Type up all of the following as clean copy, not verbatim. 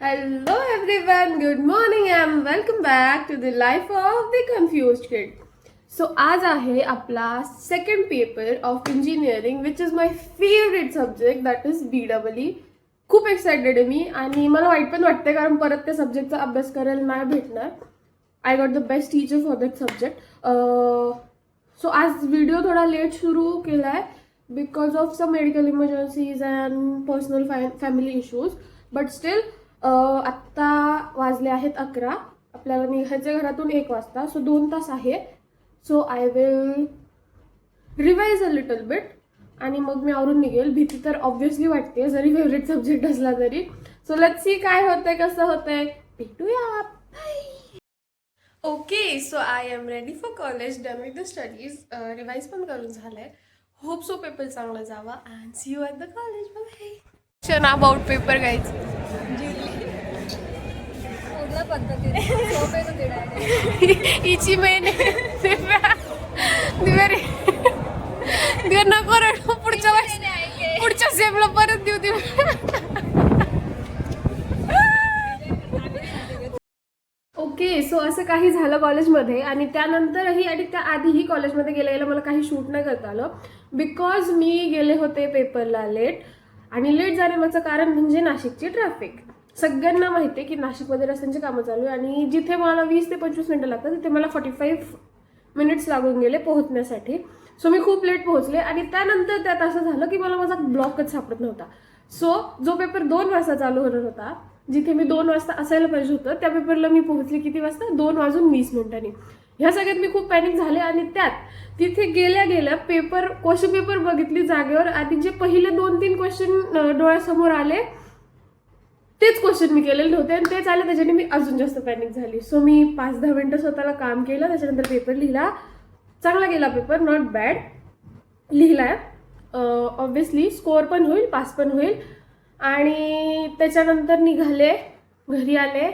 Hello everyone, good morning and welcome back to the life of the confused kid. So आज आहे आपला second paper of engineering which is my favourite subject that is BEE. खूप excited आहे मी आणि मला वाईट पण वाटते कारण परत त्या सब्जेक्टचा अभ्यास करायला नाही भेटणार. I got the best teacher for that subject. So आज व्हिडिओ थोडा लेट सुरू केला आहे because of some medical emergencies and personal family issues. But still आत्ता वाजले आहेत 11. आपल्याला निघायचं घरातून 1 वाजता. सो 2 तास आहे. So I will revise a little bit आणि मग मी आवरून निघेल. भीती तर ऑब्व्हियसली वाटते जरी फेवरेट सब्जेक्ट असला तरी. सो लेट्स सी काय होतंय कसं होतंय. भेटूया. Okay, so I am ready for college. Done with the studies. Revise पण करून झालंय. होप सो पेपर चांगला जावा and see you at the college. Bye. Question about paper guys. हिची मेन दिव्या नको रडू. पुढच्या सेमला परत देऊ दे. ओके, सो असं काही झालं कॉलेजमध्ये आणि त्यानंतरही आणि त्याआधीही कॉलेजमध्ये गेल्या मला काही शूट नाही करता आलं बिकॉज मी गेले होते पेपरला लेट. आणि लेट जाण्याचं कारण म्हणजे नाशिकची ट्रॅफिक. सगळ्यांना माहिती आहे की नाशिकमध्ये रस्त्यांची कामं चालू आहे आणि जिथे मला 20 ते 25 मिनिटं लागतात तिथे मला 45 मिनिट्स लागून गेले पोहोचण्यासाठी. सो मी खूप लेट पोहोचले आणि त्यानंतर त्यात असं झालं की मला माझा ब्लॉकच सापडत नव्हता. सो जो पेपर 2 वाजता चालू होणार होता, जिथे मी 2 वाजता असायला पाहिजे होतं, त्या पेपरला मी पोहोचले किती वाजता? 2:20. ह्या सगळ्यात मी खूप पॅनिक झाले आणि त्यात तिथे गेल्या क्वेश्चन पेपर बघितली जागेवर. आधी जे पहिले 2-3 क्वेश्चन डोळ्यासमोर आले तेच क्वेश्चन मी केलेले नव्हते आणि तेच आले. त्याच्याने मी अजून जास्त पॅनिक झाली. सो मी 5-10 मिनिटं स्वतःला काम केलं. त्याच्यानंतर पेपर लिहिला. चांगला गेला पेपर, नॉट बॅड लिहिलाय. ऑब्व्हियसली स्कोअर पण होईल, पास पण होईल. आणि त्याच्यानंतर निघाले, घरी आले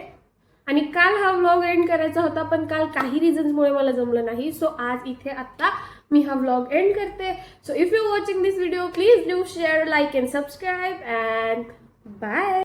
आणि काल हा व्लॉग एंड करायचा होता पण काल काही रिझन्समुळे मला जमलं नाही. सो आज इथे आत्ता मी हा व्लॉग एंड करते. So if you watching this video please do share, like and subscribe and bye.